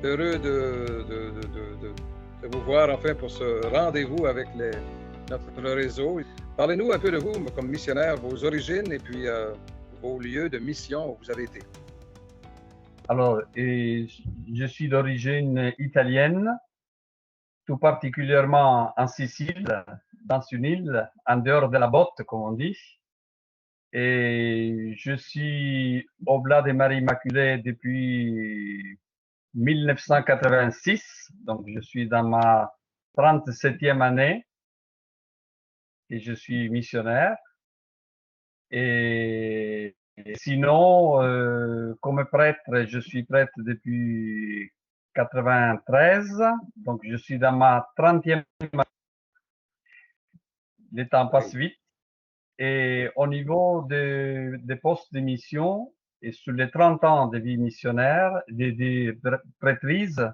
Heureux de vous voir enfin pour ce rendez-vous avec notre réseau. Parlez-nous un peu de vous comme missionnaire, vos origines et puis vos lieux de mission où vous avez été. Alors, je suis d'origine italienne, tout particulièrement en Sicile, dans une île en dehors de la botte, comme on dit. Et je suis oblat de Marie Immaculée depuis 1986, donc je suis dans ma 37e année et je suis missionnaire. Et sinon, comme prêtre, je suis prêtre depuis 93, donc je suis dans ma 30e année. Le temps passe vite. Et au niveau des postes de mission, et sur les 30 ans de vie missionnaire, de prêtrise,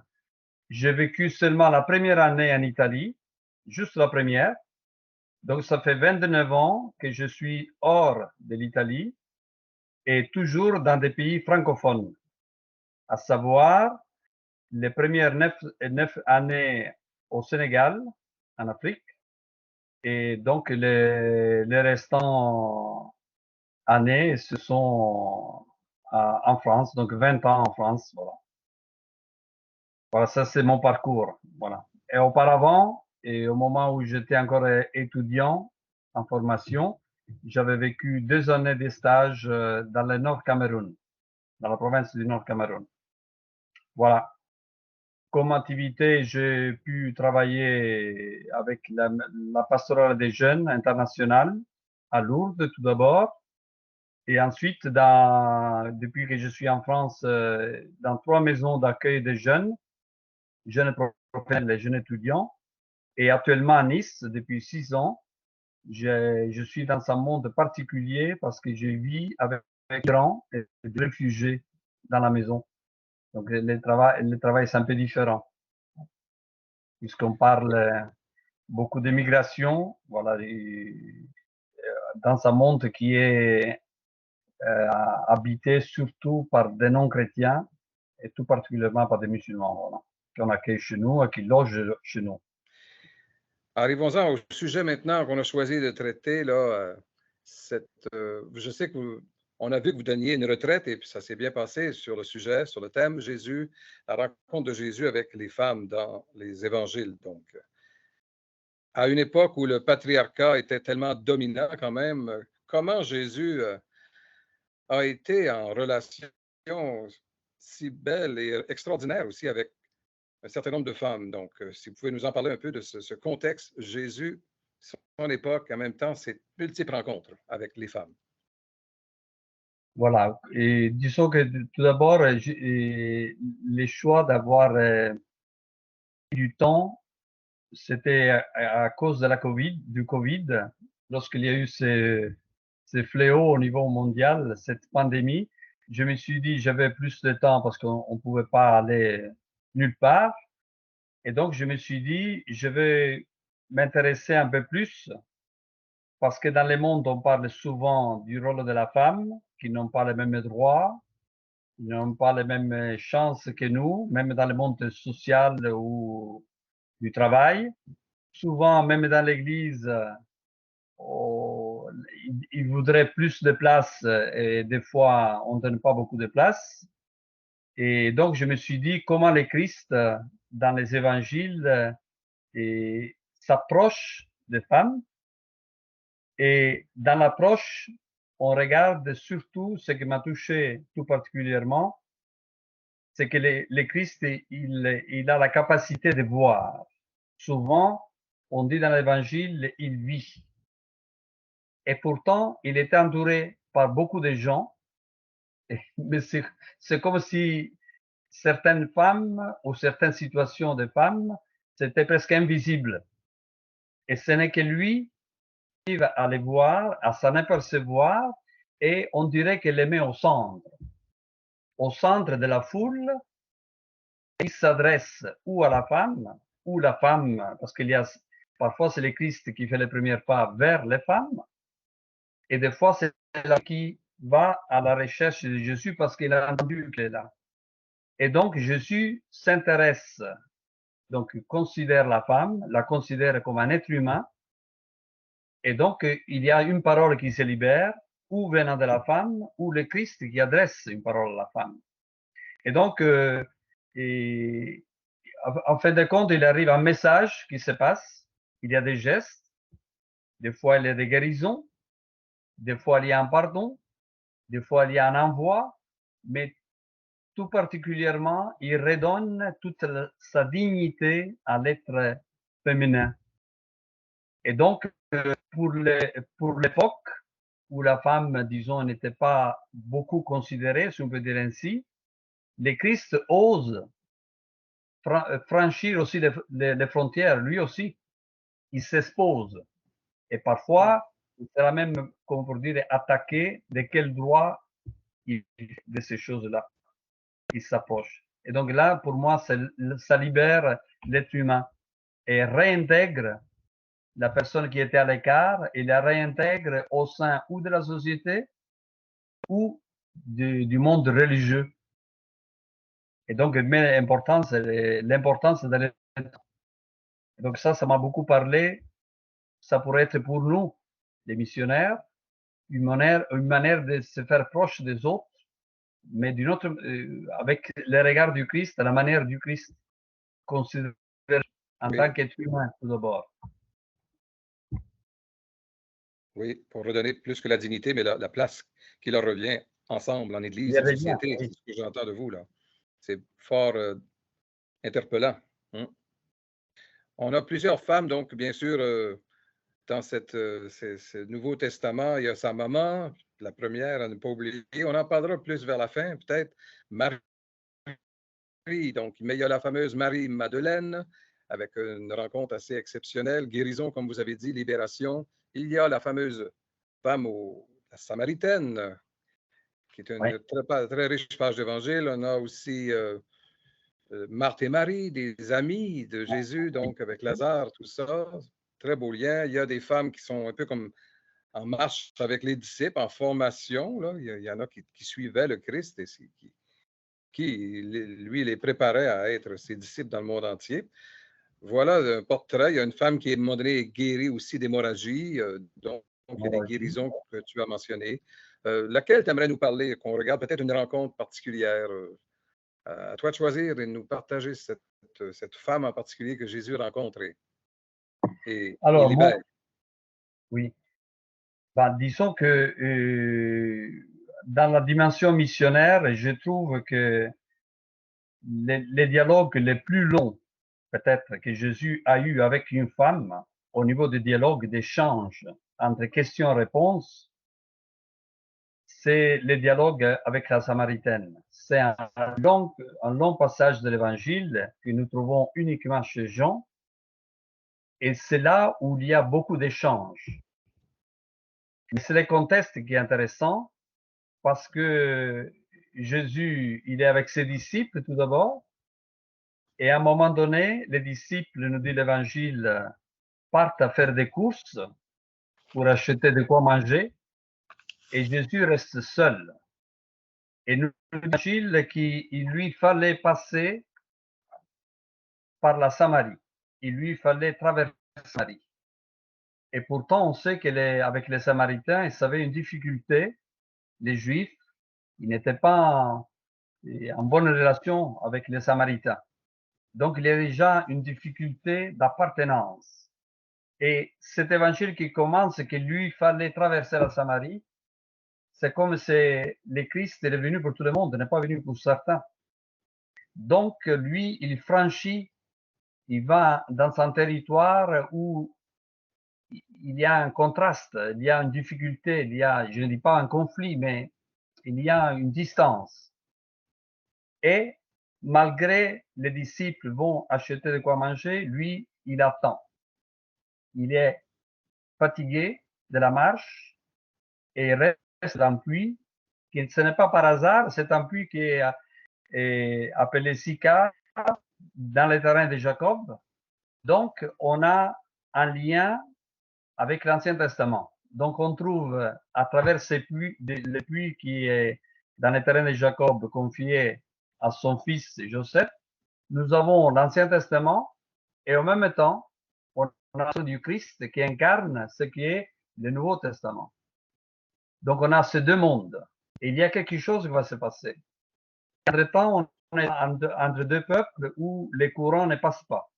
j'ai vécu seulement la première année en Italie, juste la première. Donc, ça fait 29 ans que je suis hors de l'Italie et toujours dans des pays francophones, à savoir les premières 9 années au Sénégal, en Afrique, et donc les restants années, ce sont en France, donc 20 ans en France, voilà. Voilà, ça c'est mon parcours, voilà. Et auparavant, et au moment où j'étais encore étudiant en formation, j'avais vécu 2 années de stage dans le Nord Cameroun, dans la province du Nord Cameroun. Voilà. Comme activité, j'ai pu travailler avec la pastorale des jeunes internationale à Lourdes tout d'abord. Et ensuite, depuis que je suis en France, dans 3 maisons d'accueil des jeunes professionnels et jeunes étudiants. Et actuellement à Nice, depuis 6 ans, je suis dans un monde particulier parce que je vis avec des migrants et des réfugiés dans la maison. Donc le travail c'est un peu différent, puisqu'on parle beaucoup d'immigration, voilà, dans un monde qui est habité surtout par des non-chrétiens et tout particulièrement par des musulmans, voilà, qu'on accueille chez nous et qui logent chez nous. Arrivons-en au sujet maintenant qu'on a choisi de traiter. Là, je sais qu'on a vu que vous donniez une retraite et puis ça s'est bien passé sur le sujet, sur le thème Jésus, la rencontre de Jésus avec les femmes dans les évangiles. Donc, à une époque où le patriarcat était tellement dominant quand même, comment Jésus a été en relation si belle et extraordinaire aussi avec un certain nombre de femmes. Donc, si vous pouvez nous en parler un peu de ce contexte, Jésus, son époque, en même temps, ces multiples rencontres avec les femmes. Voilà. Et disons que tout d'abord, les choix d'avoir du temps, c'était à cause de du Covid, lorsqu'il y a eu ces fléaux au niveau mondial, cette pandémie. Je me suis dit, j'avais plus de temps parce qu'on ne pouvait pas aller nulle part. Et donc, je me suis dit, je vais m'intéresser un peu plus parce que dans le monde, on parle souvent du rôle de la femme, qui n'ont pas les mêmes droits, qui n'ont pas les mêmes chances que nous, même dans le monde social ou du travail. Souvent, même dans l'Église, ils voudraient plus de place et des fois, on ne donne pas beaucoup de place. Et donc, je me suis dit, comment le Christ, dans les évangiles, s'approche des femmes. Et dans l'approche, on regarde surtout ce qui m'a touché tout particulièrement, c'est que le Christ, il a la capacité de voir. Souvent, on dit dans l'évangile, il vit. Et pourtant, il était entouré par beaucoup de gens, mais c'est comme si certaines femmes ou certaines situations de femmes, c'était presque invisible. Et ce n'est que lui qui arrive à les voir, à s'en apercevoir, et on dirait qu'il les met au centre de la foule. Il s'adresse ou à la femme, parce qu'il y a parfois c'est le Christ qui fait les premiers pas vers les femmes, et des fois c'est là qui va à la recherche de Jésus parce qu'il a entendu qu'il est là. Et donc, Jésus s'intéresse, donc considère la femme, la considère comme un être humain. Et donc, il y a une parole qui se libère, ou venant de la femme, ou le Christ qui adresse une parole à la femme. Et donc, en fin de compte, il arrive un message qui se passe. Il y a des gestes. Des fois, il y a des guérisons. Des fois, il y a un pardon. Des fois, il y a un envoi. Mais tout particulièrement, il redonne toute sa dignité à l'être féminin. Et donc, pour l'époque où la femme, disons, n'était pas beaucoup considérée, si on peut dire ainsi, le Christ ose franchir aussi les frontières, lui aussi. Il s'expose. Et parfois, il sera même, comme pour dire, attaqué de quel droit de ces choses-là il s'approche. Et donc là, pour moi, ça libère l'être humain et réintègre la personne qui était à l'écart et la réintègre au sein ou de la société ou du monde religieux. Et donc, l'importance d'aller. Donc ça m'a beaucoup parlé. Ça pourrait être pour nous, les missionnaires, une manière de se faire proche des autres, mais d'une autre, avec le regard du Christ, la manière du Christ, considéré en tant qu'être humain tout d'abord. Oui, pour redonner plus que la dignité, mais la place qui leur revient ensemble en Église, en société, c'est ce que j'entends de vous là. C'est fort interpellant. Hein? On a plusieurs femmes, donc bien sûr, dans ce Nouveau Testament, il y a sa maman, la première à ne pas oublier. On en parlera plus vers la fin, peut-être. Marie, donc, mais il y a la fameuse Marie-Madeleine, avec une rencontre assez exceptionnelle, guérison, comme vous avez dit, libération. Il y a la fameuse femme la Samaritaine, qui est une très riche page d'évangile. On a aussi Marthe et Marie, des amis de Jésus, donc avec Lazare, tout ça. Très beau lien. Il y a des femmes qui sont un peu comme en marche avec les disciples, en formation. Là. Il y en a qui suivaient le Christ et qui, lui, les préparait à être ses disciples dans le monde entier. Voilà un portrait. Il y a une femme qui est, à un moment donné, guérie aussi d'hémorragie, donc il y a des guérisons que tu as mentionnées. Laquelle tu aimerais nous parler, qu'on regarde peut-être une rencontre particulière? À toi de choisir et de nous partager cette femme en particulier que Jésus a rencontrée et libère. Oui. Ben, disons que dans la dimension missionnaire, je trouve que les dialogues les plus longs, peut-être, que Jésus a eu avec une femme, au niveau des dialogues, d'échange entre questions-réponses, c'est le dialogue avec la Samaritaine. C'est un long passage de l'Évangile que nous trouvons uniquement chez Jean, et c'est là où il y a beaucoup d'échanges. Mais c'est le contexte qui est intéressant, parce que Jésus, il est avec ses disciples tout d'abord, et à un moment donné, les disciples, nous dit l'Évangile, partent à faire des courses pour acheter de quoi manger, et Jésus reste seul. Et nous dit l'Évangile qu'il lui fallait passer par la Samarie. Il lui fallait traverser la Samarie. Et pourtant, on sait qu'avec les Samaritains, ils avaient une difficulté. Les Juifs, ils n'étaient pas en bonne relation avec les Samaritains. Donc, il y a déjà une difficulté d'appartenance. Et cet évangile qui commence, qu'il lui fallait traverser la Samarie, c'est comme si le Christ est venu pour tout le monde, n'est pas venu pour certains. Donc, lui, il franchit, il va dans un territoire où il y a un contraste, il y a une difficulté, il y a, je ne dis pas un conflit, mais il y a une distance. Et malgré les disciples vont acheter de quoi manger, lui, il attend. Il est fatigué de la marche et il reste dans un puits. Ce n'est pas par hasard, c'est un puits qui est appelé Sychar dans les terrains de Jacob. Donc, on a un lien avec l'Ancien Testament. Donc, on trouve à travers ces puits, le puits qui est dans les terrains de Jacob confié à son fils Joseph, nous avons l'Ancien Testament et en même temps, on a du Christ qui incarne ce qui est le Nouveau Testament. Donc on a ces deux mondes. Et il y a quelque chose qui va se passer. Entre-temps, on est entre deux peuples où les courants ne passent pas.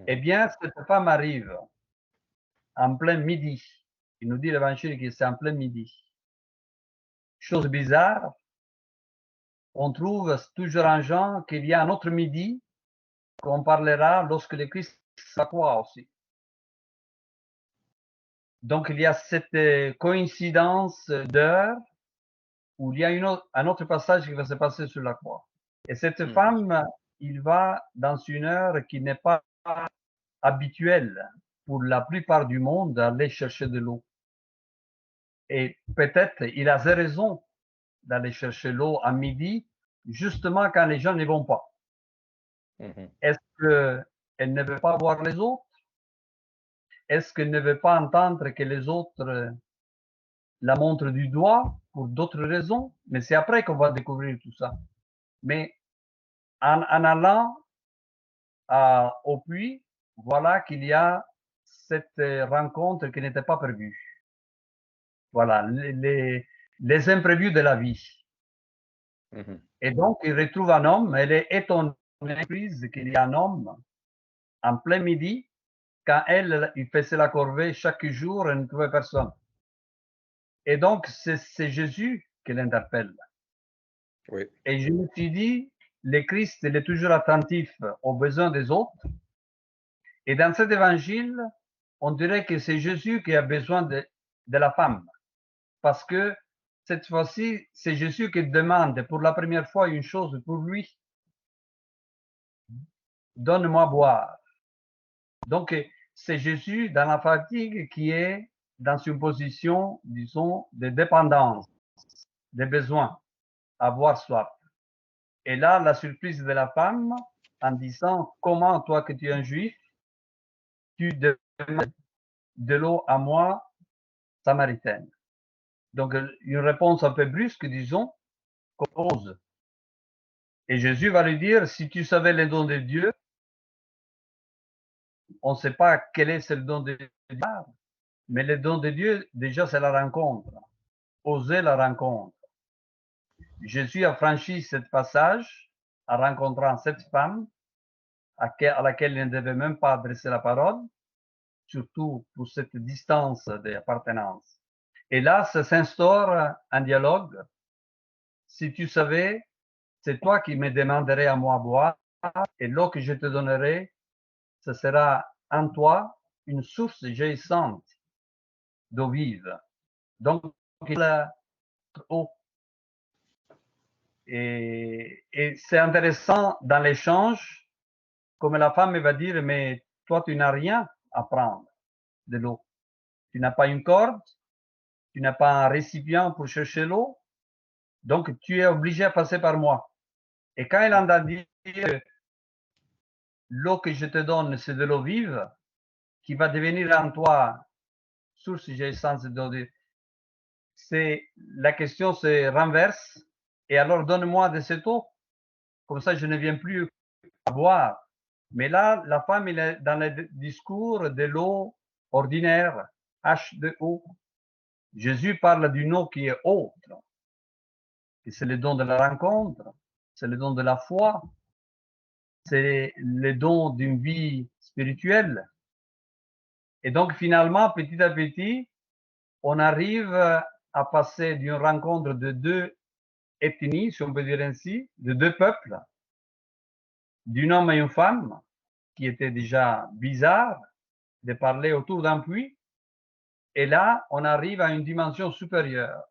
Eh bien, cette femme arrive en plein midi. Il nous dit l'évangile que c'est en plein midi. Chose bizarre, on trouve toujours en Jean qu'il y a un autre midi qu'on parlera lorsque le Christ s'accroît aussi. Donc il y a cette coïncidence d'heures où il y a un autre passage qui va se passer sur la croix. Et cette femme, il va dans une heure qui n'est pas habituelle pour la plupart du monde aller chercher de l'eau. Et peut-être il a raison d'aller chercher l'eau à midi, justement quand les gens ne vont pas. Est-ce qu'elle ne veut pas voir les autres? Est-ce qu'elle ne veut pas entendre que les autres la montrent du doigt pour d'autres raisons? Mais c'est après qu'on va découvrir tout ça. Mais en allant au puits, voilà qu'il y a cette rencontre qui n'était pas prévue. Voilà, les imprévus de la vie. Et donc, il retrouve un homme, elle est étonnée qu'il y a un homme en plein midi, quand elle, il faisait la corvée chaque jour, elle ne trouvait personne. Et donc, c'est Jésus qui l'interpelle. Oui. Et je me suis dit, le Christ, il est toujours attentif aux besoins des autres. Et dans cet évangile, on dirait que c'est Jésus qui a besoin de la femme. Parce que cette fois-ci, c'est Jésus qui demande pour la première fois une chose pour lui. Donne-moi boire. Donc, c'est Jésus dans la fatigue qui est dans une position, disons, de dépendance, de besoin, avoir soif. Et là, la surprise de la femme en disant, comment toi que tu es un juif, tu demandes de l'eau à moi, samaritaine. Donc, une réponse un peu brusque, disons, qu'on pose. Et Jésus va lui dire, si tu savais les dons de Dieu, on ne sait pas quel est ce don de Dieu, mais les dons de Dieu, déjà, c'est la rencontre. Oser la rencontre. Jésus a franchi ce passage en rencontrant cette femme à laquelle il ne devait même pas adresser la parole, surtout pour cette distance d'appartenance. Et là, ça s'instaure un dialogue. Si tu savais, c'est toi qui me demanderais à moi boire, et l'eau que je te donnerai, ce sera en toi une source jaillissante d'eau vive. Donc, il a eau. Et c'est intéressant dans l'échange, comme la femme va dire, mais toi, tu n'as rien à prendre de l'eau. Tu n'as pas une corde, tu n'as pas un récipient pour chercher l'eau, donc tu es obligé à passer par moi. Et quand il entend dire l'eau que je te donne, c'est de l'eau vive, qui va devenir en toi source jaillissante d'eau vive, c'est la question se renverse. Et alors donne-moi de cette eau, comme ça je ne viens plus à boire. Mais là, la femme, elle est dans le discours de l'eau ordinaire, H2O. Jésus parle d'une eau qui est autre. Et c'est le don de la rencontre, c'est le don de la foi, c'est le don d'une vie spirituelle. Et donc, finalement, petit à petit, on arrive à passer d'une rencontre de deux ethnies, si on peut dire ainsi, de deux peuples, d'un homme et une femme, qui était déjà bizarre de parler autour d'un puits. Et là, on arrive à une dimension supérieure.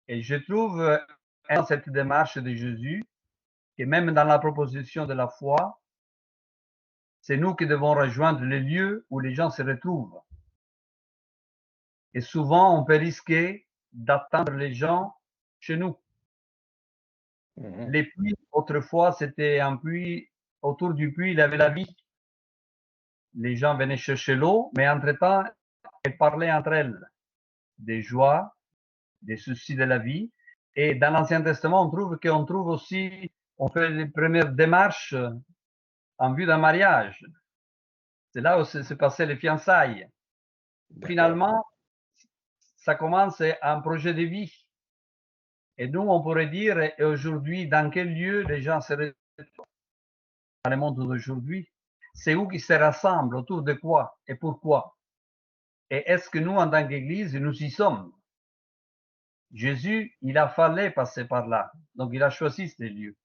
Et je trouve dans cette démarche de Jésus, que même dans la proposition de la foi, c'est nous qui devons rejoindre les lieux où les gens se retrouvent. Et souvent, on peut risquer d'attendre les gens chez nous. Les puits, autrefois, c'était un puits, autour du puits, il y avait la vie. Les gens venaient chercher l'eau, mais entre-temps, elles parlaient entre elles des joies, des soucis de la vie. Et dans l'Ancien Testament, on trouve aussi, on fait les premières démarches en vue d'un mariage. C'est là où s'est passé les fiançailles. Finalement, ça commence un projet de vie. Et nous, on pourrait dire, et aujourd'hui, dans quel lieu les gens seraient dans le monde d'aujourd'hui? C'est où qu'ils se rassemblent, autour de quoi et pourquoi? Et est-ce que nous, en tant qu'Église, nous y sommes? Jésus, il a fallu passer par là. Donc, il a choisi ces lieux.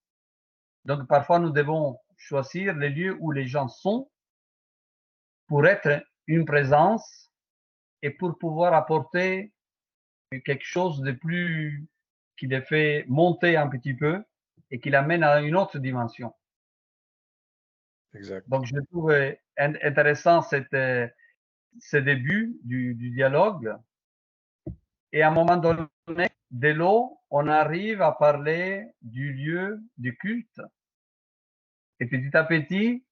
Donc, parfois, nous devons choisir les lieux où les gens sont pour être une présence et pour pouvoir apporter quelque chose de plus qui les fait monter un petit peu et qui l'amène à une autre dimension. Exact. Donc, je trouve intéressant ce début du dialogue. Et à un moment donné, de l'eau, on arrive à parler du lieu du culte. Et petit à petit,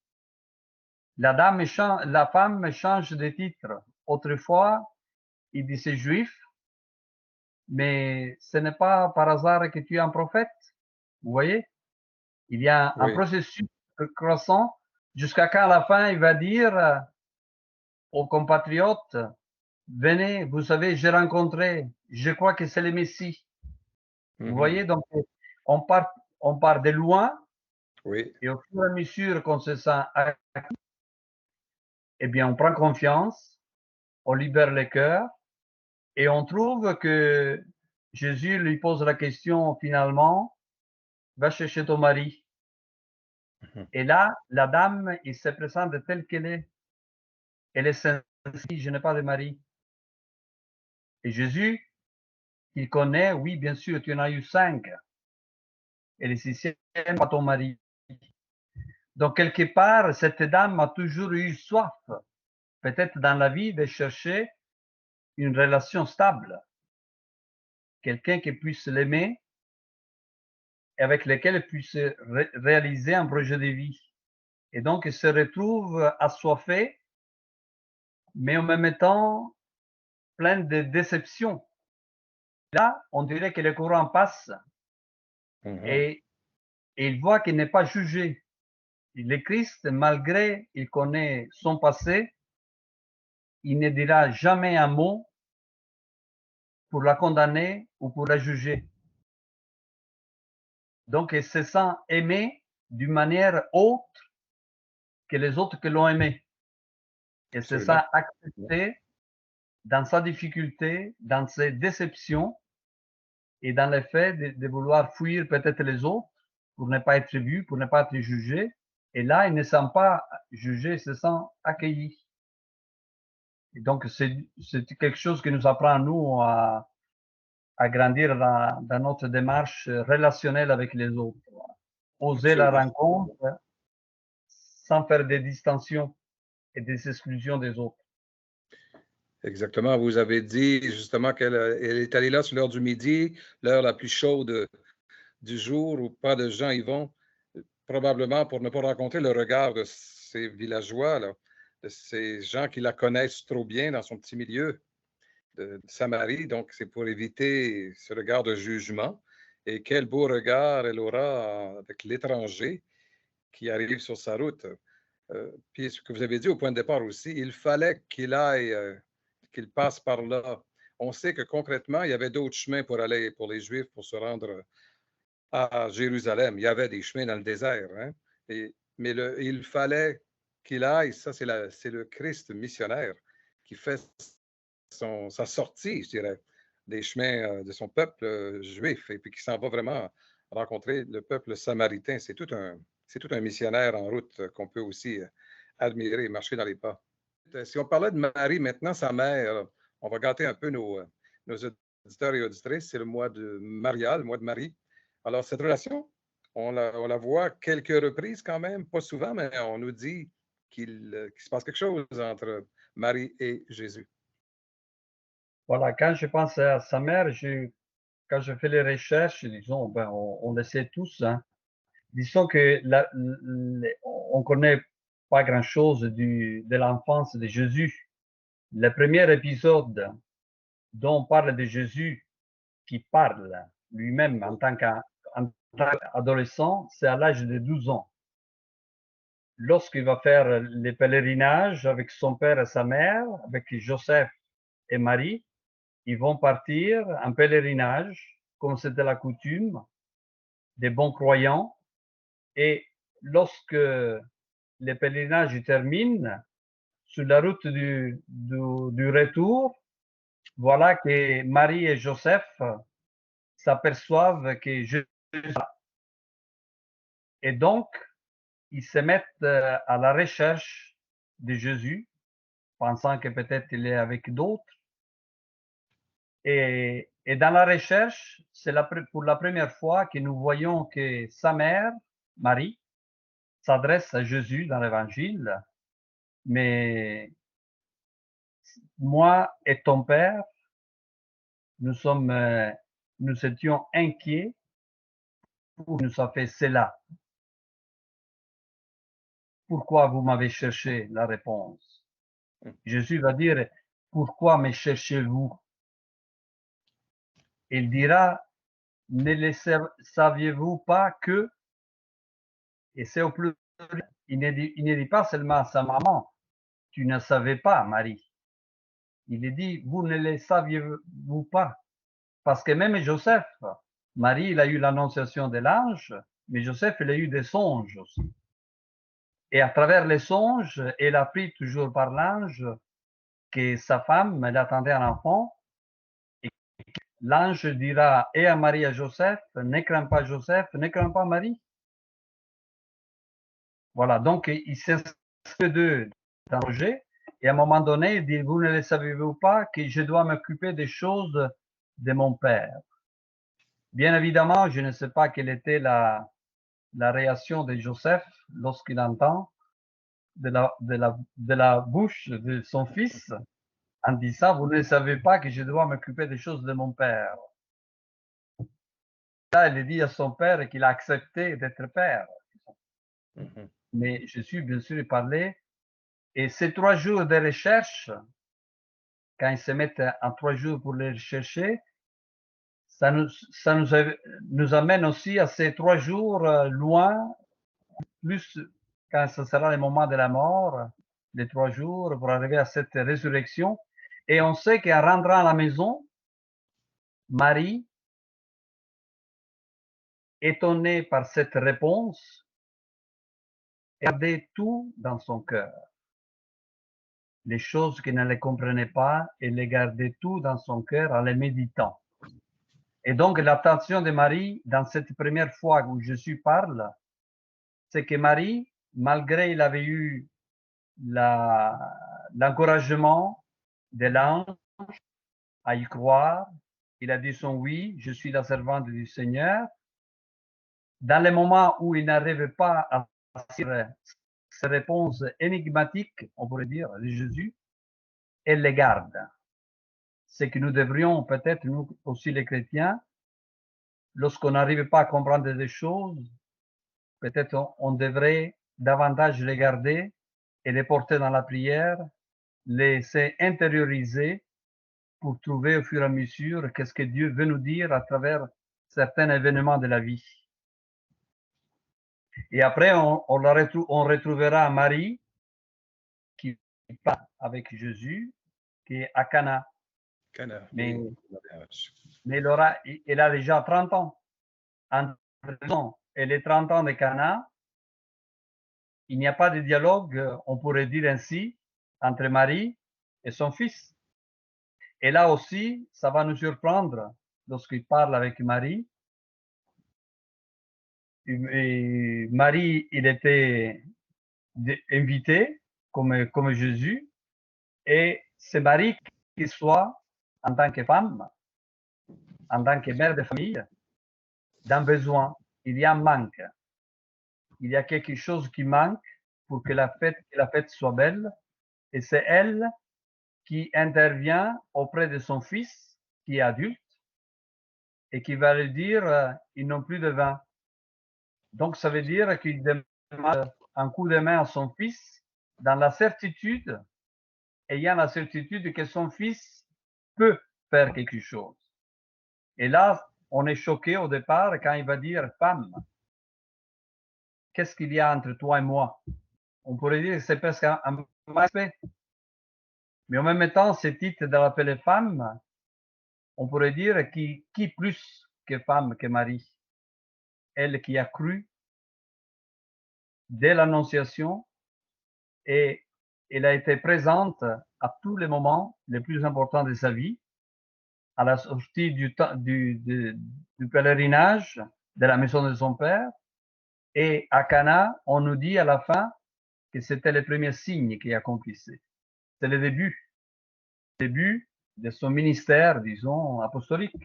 la femme change de titre. Autrefois, il disait juif, mais ce n'est pas par hasard que tu es un prophète. Vous voyez, il y a un Oui. processus croissant jusqu'à quand à la fin, il va dire aux compatriotes, venez, vous savez, j'ai rencontré, je crois que c'est le Messie. Vous voyez, donc on part de loin, Oui. et au fur et à mesure qu'on se sent acquis, eh bien, on prend confiance, on libère le cœur, et on trouve que Jésus lui pose la question finalement, va chercher ton mari. Et là, la dame, il se présente telle qu'elle est. Elle est sincère, je n'ai pas de mari. Et Jésus, il connaît, oui, bien sûr, tu en as eu 5. Et le 6e, pas ton mari. Donc, quelque part, cette dame a toujours eu soif, peut-être dans la vie, de chercher une relation stable. Quelqu'un qui puisse l'aimer et avec lequel elle puisse réaliser un projet de vie. Et donc, elle se retrouve assoiffée, mais en même temps, pleine de déception. Là, on dirait que le courant passe et il voit qu'il n'est pas jugé. Le Christ, malgré qu'il connaît son passé, il ne dira jamais un mot pour la condamner ou pour la juger. Donc, il se sent aimé d'une manière autre que les autres qui l'ont aimé. Il se sent accepté dans sa difficulté, dans ses déceptions et dans le fait de vouloir fuir peut-être les autres pour ne pas être vu, pour ne pas être jugé. Et là, il ne se sent pas jugé, il se sent accueilli. Et donc, c'est quelque chose qui nous apprend, nous, à grandir dans notre démarche relationnelle avec les autres. Oser la rencontre sans faire des distinctions et des exclusions des autres. Exactement. Vous avez dit justement qu'elle est allée là sur l'heure du midi, l'heure la plus chaude du jour où pas de gens y vont, probablement pour ne pas rencontrer le regard de ces villageois, là, de ces gens qui la connaissent trop bien dans son petit milieu de Samarie. Donc, c'est pour éviter ce regard de jugement. Et quel beau regard elle aura avec l'étranger qui arrive sur sa route. Puis ce que vous avez dit au point de départ aussi, il fallait qu'il aille, qu'il passe par là. On sait que concrètement, il y avait d'autres chemins pour aller, pour les Juifs, pour se rendre à Jérusalem. Il y avait des chemins dans le désert, hein? Mais il fallait qu'il aille, ça c'est le Christ missionnaire qui fait sa sortie, je dirais, des chemins de son peuple juif et puis qui s'en va vraiment rencontrer le peuple samaritain. C'est tout un missionnaire en route qu'on peut aussi admirer et marcher dans les pas. Si on parlait de Marie maintenant, sa mère, on va gâter un peu nos auditeurs et auditrices. C'est le mois de Maria, le mois de Marie. Alors, cette relation, on la voit quelques reprises quand même, pas souvent, mais on nous dit qu'il se passe quelque chose entre Marie et Jésus. Voilà, quand je pense à sa mère, quand je fais les recherches, disons, ben, on le sait tous, hein. Disons que on connaît pas grand-chose de l'enfance de Jésus. Le premier épisode dont on parle de Jésus qui parle lui-même en tant qu'adolescent, c'est à l'âge de 12 ans. Lorsqu'il va faire les pèlerinages avec son père et sa mère, avec Joseph et Marie, ils vont partir en pèlerinage, comme c'était la coutume des bons croyants. Et lorsque les pèlerinages terminent, sur la route du retour, voilà que Marie et Joseph s'aperçoivent que Jésus est là. Et donc, ils se mettent à la recherche de Jésus, pensant que peut-être il est avec d'autres. Et dans la recherche, c'est pour la première fois que nous voyons que sa mère, Marie, s'adresse à Jésus dans l'Évangile, mais moi et ton père, nous étions inquiets pour nous a fait cela. Pourquoi vous m'avez cherché? La réponse. Jésus va dire, pourquoi me cherchez-vous? Il dira, ne le saviez-vous pas que, et c'est au plus, il ne dit pas seulement à sa maman, tu ne savais pas, Marie. Il dit, vous ne le saviez-vous pas? Parce que même Joseph, Marie, il a eu l'annonciation de l'ange, mais Joseph, il a eu des songes aussi. Et à travers les songes, il a appris toujours par l'ange que sa femme, elle attendait un enfant. Et l'ange dira et à Marie et à Joseph, ne crains pas Joseph, ne crains pas Marie. Voilà, donc il s'inscrit d'eux dans le projet. Et à un moment donné, il dit, vous ne le savez-vous pas que je dois m'occuper des choses de mon père? Bien évidemment, je ne sais pas quelle était la réaction de Joseph lorsqu'il entend de la bouche de son fils en disant, vous ne savez pas que je dois m'occuper des choses de mon père. Là, il dit à son père qu'il a accepté d'être père. Mais Jésus, bien sûr, il parlait. Et ces 3 jours de recherche, quand ils se mettent en 3 jours pour les chercher, ça nous amène aussi à ces 3 jours loin, plus quand ce sera le moment de la mort, les 3 jours pour arriver à cette résurrection. Et on sait qu'en rentrant à la maison, Marie, étonnée par cette réponse, gardait tout dans son cœur. Les choses qu'elle ne les comprenait pas, elle les gardait tout dans son cœur en les méditant. Et donc, l'attention de Marie, dans cette première fois où Jésus parle, c'est que Marie, malgré il avait eu l'encouragement de l'ange à y croire, il a dit son oui, je suis la servante du Seigneur. Dans les moments où il n'arrivait pas à faire ces réponses énigmatiques, on pourrait dire, de Jésus, elle les garde. C'est que nous devrions peut-être, nous aussi les chrétiens, lorsqu'on n'arrive pas à comprendre des choses, peut-être on devrait davantage les garder et les porter dans la prière, les intérioriser pour trouver au fur et à mesure qu'est-ce que Dieu veut nous dire à travers certains événements de la vie. Et après, on retrouvera Marie qui part avec Jésus, qui est à Cana. Mais elle a déjà 30 ans. Entre et les 30 ans de Cana, il n'y a pas de dialogue, on pourrait dire ainsi, entre Marie et son fils. Et là aussi, ça va nous surprendre lorsqu'il parle avec Marie. Et Marie, il était invité comme Jésus, et c'est Marie qui soit, en tant que femme, en tant que mère de famille, dans besoin. Il y a un manque. Il y a quelque chose qui manque pour que la fête soit belle, et c'est elle qui intervient auprès de son fils, qui est adulte, et qui va lui dire, ils n'ont plus de vin. Donc, ça veut dire qu'il demande un coup de main à son fils dans la certitude, ayant la certitude que son fils peut faire quelque chose. Et là, on est choqué au départ quand il va dire « femme ». Qu'est-ce qu'il y a entre toi et moi? On pourrait dire que c'est presque un respect. Mais en même temps, ce titre de l'appeler femme, on pourrait dire qui plus que femme, que Marie? Elle qui a cru dès l'Annonciation et elle a été présente à tous les moments les plus importants de sa vie, à la sortie du pèlerinage de la maison de son père, et à Cana, on nous dit à la fin que c'était le premier signe qu'il accomplissait. C'est le début de son ministère, disons, apostolique.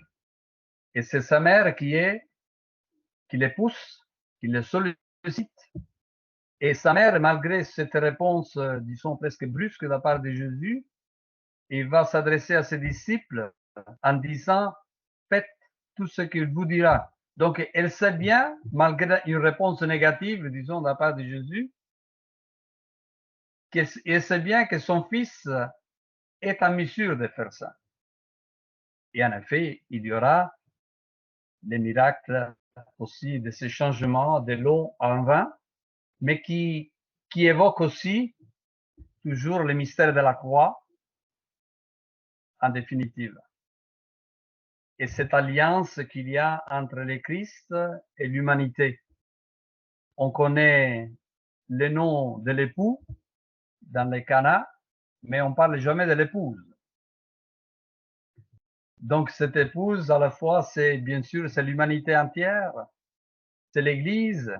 Et c'est sa mère qui les pousse, qui les sollicite. Et sa mère, malgré cette réponse, disons, presque brusque de la part de Jésus, il va s'adresser à ses disciples en disant, faites tout ce qu'il vous dira. Donc, elle sait bien, malgré une réponse négative, disons, de la part de Jésus, elle sait bien que son fils est en mesure de faire ça. Et en effet, il y aura des miracles aussi de ces changements de l'eau en vin, mais qui évoquent aussi toujours le mystère de la croix, en définitive. Et cette alliance qu'il y a entre le Christ et l'humanité. On connaît le nom de l'époux dans les Cana, mais on parle jamais de l'épouse. Donc cette épouse, à la fois, c'est bien sûr, c'est l'humanité entière, c'est l'Église,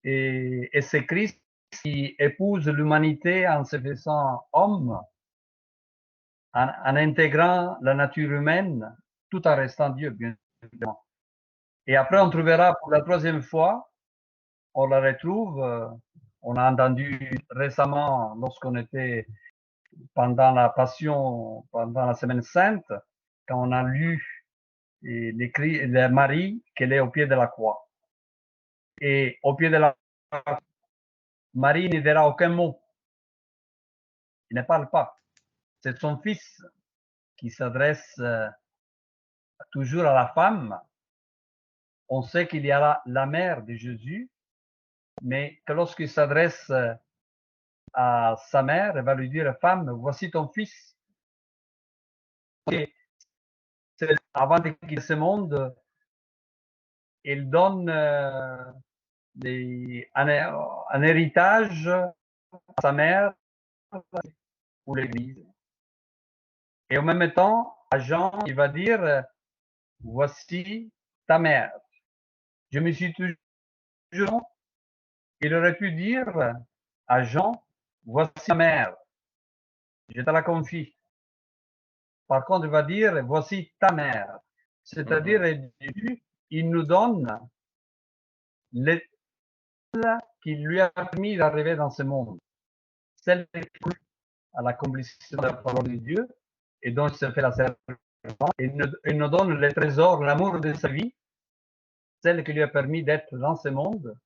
et c'est Christ qui épouse l'humanité en se faisant homme, en intégrant la nature humaine, tout en restant Dieu, bien évidemment. Et après, on trouvera pour la troisième fois, on la retrouve, on a entendu récemment, lorsqu'on était pendant la Passion, pendant la Semaine Sainte, quand on a lu l'écrit de Marie, qu'elle est au pied de la croix. Et au pied de la croix, Marie ne dira aucun mot. Il ne parle pas. C'est son fils qui s'adresse toujours à la femme. On sait qu'il y a la mère de Jésus, mais que lorsqu'il s'adresse à sa mère, elle va lui dire, femme, voici ton fils. Et avant de quitter ce monde, il donne un héritage à sa mère ou l'Église. Et en même temps, à Jean, il va dire, voici ta mère. Je me suis toujours, il aurait pu dire à Jean, voici ta mère, je te la confie. Par contre, il va dire, voici ta mère. C'est-à-dire, il nous donne l'étoile qui lui a permis d'arriver dans ce monde. Celle qui est à l'accomplissement de la parole de Dieu et dont il se fait la servante. Il nous donne le trésor, l'amour de sa vie, celle qui lui a permis d'être dans ce monde,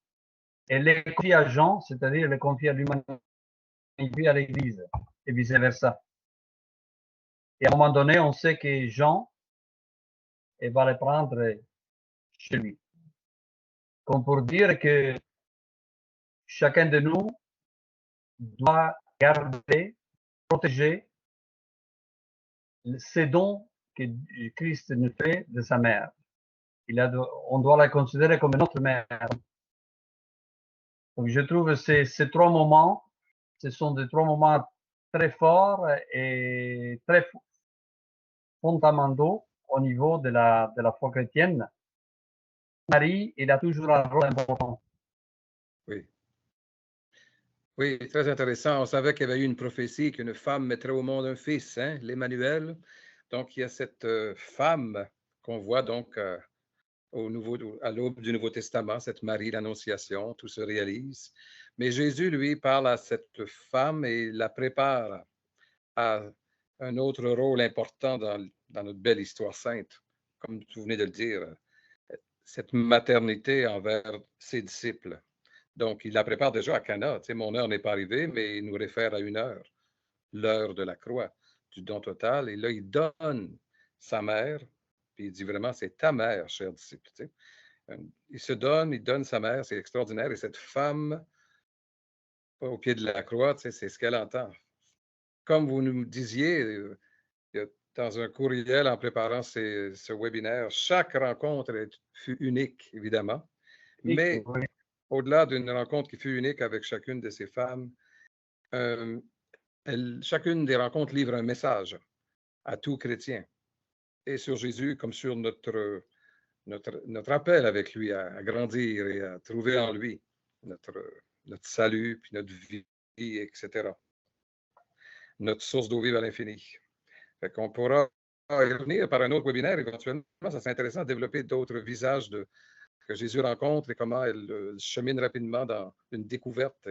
et les confie à Jean, c'est-à-dire les confie à l'humanité, à l'Église, et vice-versa. Et à un moment donné, on sait que Jean va les prendre chez lui. Comme pour dire que chacun de nous doit garder, protéger ces dons que Christ nous fait de sa mère. On doit la considérer comme notre mère. Donc je trouve que ces trois moments, ce sont des trois moments très forts et très fondamentaux au niveau de la foi chrétienne. Marie, il a toujours un rôle important. Oui. Oui, très intéressant. On savait qu'il y avait eu une prophétie qu'une femme mettrait au monde un fils, hein, l'Emmanuel. Donc, il y a cette femme qu'on voit donc à l'aube du Nouveau Testament, cette Marie, l'Annonciation, tout se réalise. Mais Jésus, lui, parle à cette femme et la prépare à un autre rôle important dans notre belle histoire sainte, comme vous venez de le dire, cette maternité envers ses disciples. Donc, il la prépare déjà à Cana. Tu sais, mon heure n'est pas arrivée, mais il nous réfère à une heure, l'heure de la croix, du don total. Et là, il donne sa mère, Puis il dit vraiment, c'est ta mère, cher disciple. Tu sais. Il donne sa mère, c'est extraordinaire. Et cette femme, au pied de la croix, tu sais, c'est ce qu'elle entend. Comme vous nous disiez, dans un courriel en préparant ce webinaire, chaque rencontre fut unique, évidemment. Mais Oui. au-delà d'une rencontre qui fut unique avec chacune de ces femmes, chacune des rencontres livre un message à tout chrétien. Et sur Jésus, comme sur notre appel avec lui à grandir et à trouver en lui notre salut, puis notre vie, etc. Notre source d'eau vive à l'infini. Fait qu'on pourra y revenir par un autre webinaire éventuellement. Ça serait intéressant de développer d'autres visages que Jésus rencontre et comment elle chemine rapidement dans une découverte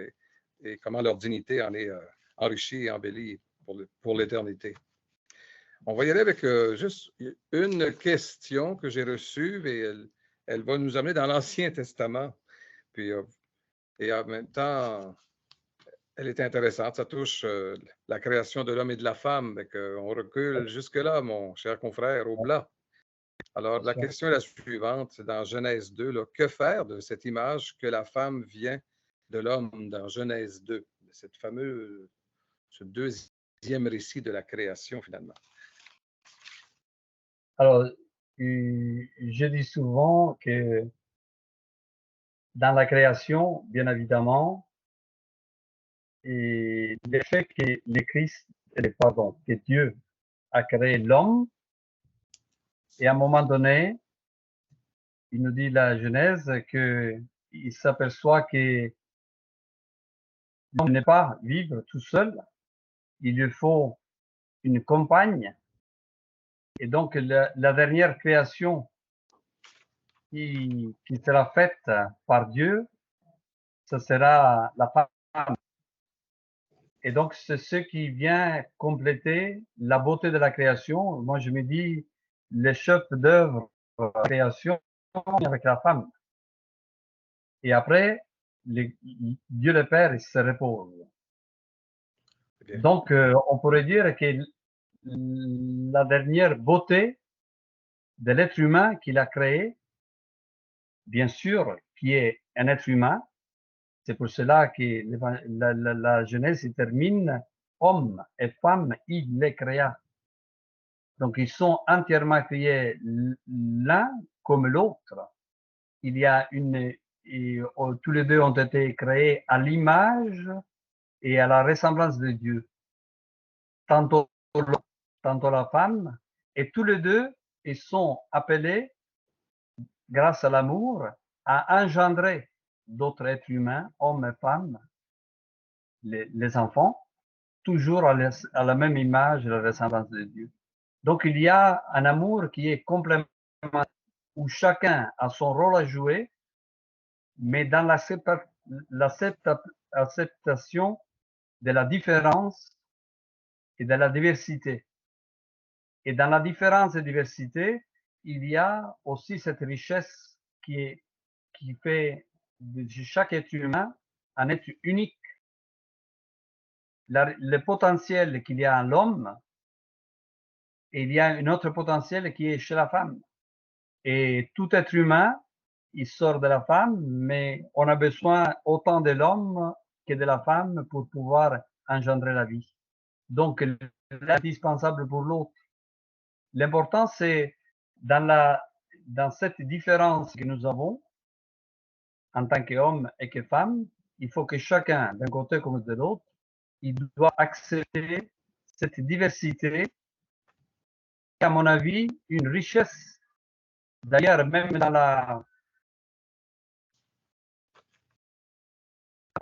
et comment leur dignité en est enrichie et embellie pour l'éternité. On va y aller avec juste une question que j'ai reçue et elle va nous amener dans l'Ancien Testament. Puis, et en même temps, elle est intéressante. Ça touche la création de l'homme et de la femme. On recule jusque-là, mon cher confrère, au blanc. Alors, la question est la suivante. C'est dans Genèse 2. Là, que faire de cette image que la femme vient de l'homme dans Genèse 2? Ce deuxième récit de la création, finalement. Alors, je dis souvent que dans la création, bien évidemment, et le fait que que Dieu a créé l'homme, et à un moment donné, il nous dit la Genèse qu'il s'aperçoit que l'homme n'est pas vivre tout seul, il lui faut une compagne. Et donc, la dernière création qui sera faite par Dieu, ce sera la femme. Et donc, c'est ce qui vient compléter la beauté de la création. Moi, je me dis, le chef d'œuvre de la création avec la femme. Et après, Dieu le Père, il se repose. Donc, on pourrait dire que la dernière beauté de l'être humain qu'il a créé, bien sûr, qui est un être humain, c'est pour cela que la Genèse se termine homme et femme, il les créa. Donc, ils sont entièrement créés l'un comme l'autre. Il y a tous les deux ont été créés à l'image et à la ressemblance de Dieu. Tantôt l'homme, tantôt la femme, et tous les deux, ils sont appelés, grâce à l'amour, à engendrer d'autres êtres humains, hommes et femmes, les enfants, toujours à la même image et la ressemblance de Dieu. Donc, il y a un amour qui est complémentaire, où chacun a son rôle à jouer, mais dans l'acceptation de la différence et de la diversité. Et dans la différence et diversité, il y a aussi cette richesse qui fait de chaque être humain un être unique. Le potentiel qu'il y a en l'homme, il y a un autre potentiel qui est chez la femme. Et tout être humain, il sort de la femme, mais on a besoin autant de l'homme que de la femme pour pouvoir engendrer la vie. Donc, l'indispensable pour l'autre. L'important, c'est dans cette différence que nous avons en tant qu'homme et que femme, il faut que chacun, d'un côté comme de l'autre, il doit accepter cette diversité, qui, à mon avis, une richesse. D'ailleurs, même dans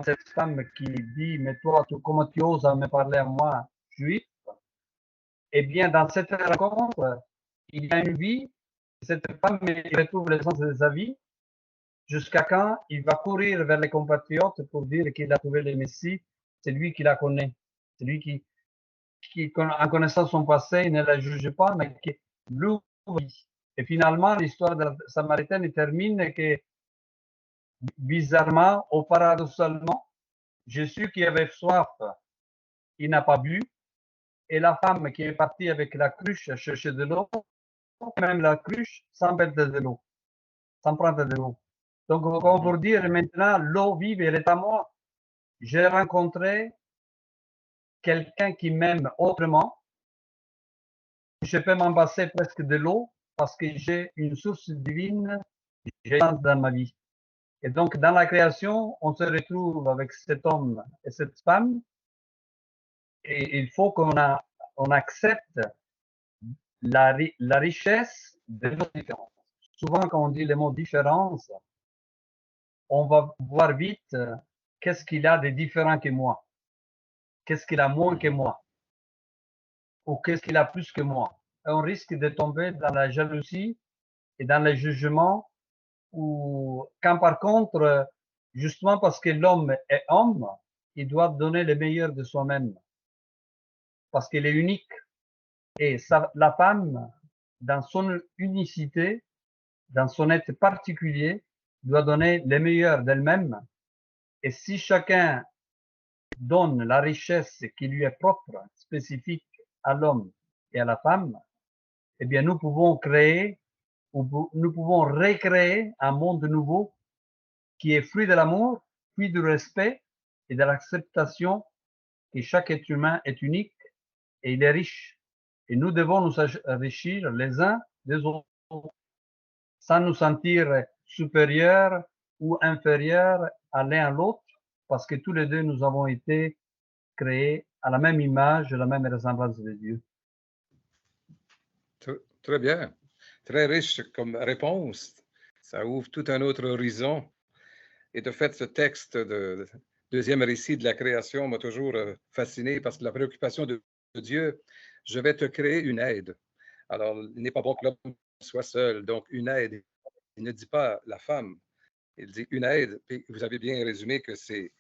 cette femme qui dit, mais toi, comment tu oses me parler à moi, juif? Eh bien, dans cette rencontre, il y a une vie. Cette femme retrouve le sens de sa vie jusqu'à quand il va courir vers les compatriotes pour dire qu'il a trouvé le Messie. C'est lui qui la connaît. C'est lui qui, en connaissant son passé, ne la juge pas, mais qui l'ouvre. Et finalement, l'histoire de la Samaritaine termine que, bizarrement ou paradoxalement, Jésus qui avait soif, il n'a pas bu, et la femme qui est partie avec la cruche chercher de l'eau, même la cruche sans perdre de l'eau, sans prendre de l'eau. Donc, comme pour dire maintenant, l'eau vive, elle est à moi. J'ai rencontré quelqu'un qui m'aime autrement. Je peux m'en passer presque de l'eau parce que j'ai une source divine dans ma vie. Et donc, dans la création, on se retrouve avec cet homme et cette femme. Et il faut qu'on accepte la richesse de nos différences. Souvent, quand on dit le mot différence, on va voir vite qu'est-ce qu'il a de différent que moi, qu'est-ce qu'il a moins que moi, ou qu'est-ce qu'il a plus que moi. Et on risque de tomber dans la jalousie et dans le jugement, ou quand par contre, justement parce que l'homme est homme, il doit donner le meilleur de soi-même, parce qu'il est unique. Et la femme, dans son unicité, dans son être particulier, doit donner le meilleur d'elle-même. Et si chacun donne la richesse qui lui est propre, spécifique à l'homme et à la femme, eh bien, nous pouvons créer, ou nous pouvons recréer un monde nouveau qui est fruit de l'amour, fruit du respect et de l'acceptation que chaque être humain est unique et il est riche. Et nous devons nous enrichir les uns des autres sans nous sentir supérieurs ou inférieurs à l'un à l'autre, parce que tous les deux, nous avons été créés à la même image, à la même ressemblance de Dieu. Très bien. Très riche comme réponse. Ça ouvre tout un autre horizon. Et de fait, ce texte de deuxième récit de la création m'a toujours fasciné parce que la préoccupation de Dieu, je vais te créer une aide. Alors, il n'est pas bon que l'homme soit seul, donc une aide. Il ne dit pas la femme, il dit une aide. Puis vous avez bien résumé que c'est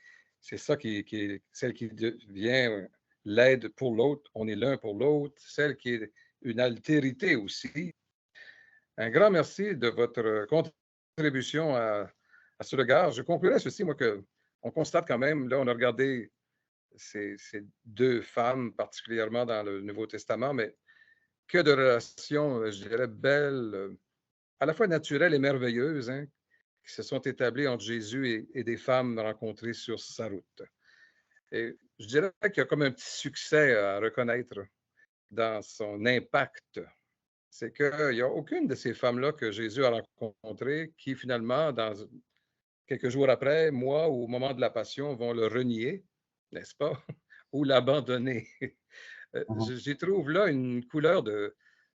ça qui est celle qui devient l'aide pour l'autre. On est l'un pour l'autre, celle qui est une altérité aussi. Un grand merci de votre contribution à ce regard. Je conclurai ceci, moi, qu'on constate quand même, là, on a regardé ces deux femmes, particulièrement dans le Nouveau Testament, mais que de relations, je dirais, belles, à la fois naturelles et merveilleuses, hein, qui se sont établies entre Jésus et des femmes rencontrées sur sa route. Et je dirais qu'il y a comme un petit succès à reconnaître dans son impact. C'est qu'il n'y a aucune de ces femmes-là que Jésus a rencontrées qui, finalement, dans quelques jours après, mois ou au moment de la Passion, vont le renier, n'est-ce pas, ou l'abandonner. J'y trouve là une couleur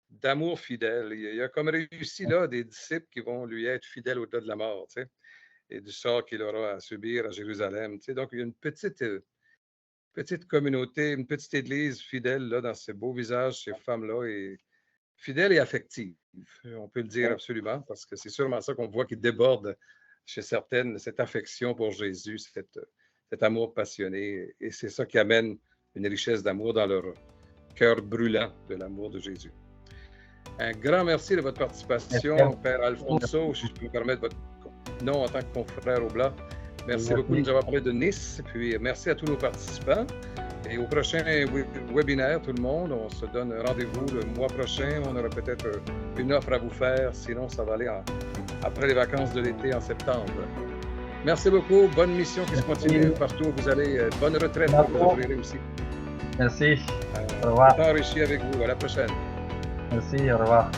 d'amour fidèle. Il a comme réussi là des disciples qui vont lui être fidèles au-delà de la mort, tu sais, et du sort qu'il aura à subir à Jérusalem. Tu sais. Donc, il y a une petite communauté, une petite église fidèle là, dans ces beaux visages, ces femmes-là, et fidèles et affectives. On peut le dire absolument, parce que c'est sûrement ça qu'on voit qui déborde chez certaines, cette affection pour Jésus, cet amour passionné. Et c'est ça qui amène une richesse d'amour dans leur cœur brûlant de l'amour de Jésus. Un grand merci de votre participation, Père Alfonso, si je peux me permettre votre nom en tant que confrère au Blanc. Merci beaucoup de nous avoir parlé de Nice. Puis merci à tous nos participants. Et au prochain webinaire, tout le monde, on se donne rendez-vous le mois prochain. On aura peut-être une offre à vous faire. Sinon, ça va aller après les vacances de l'été en septembre. Merci beaucoup. Bonne mission qui se continue partout où vous allez. Bonne retraite pour vous offrir aussi. Merci. Au revoir. Enrichi avec vous. À la prochaine. Merci. Au revoir.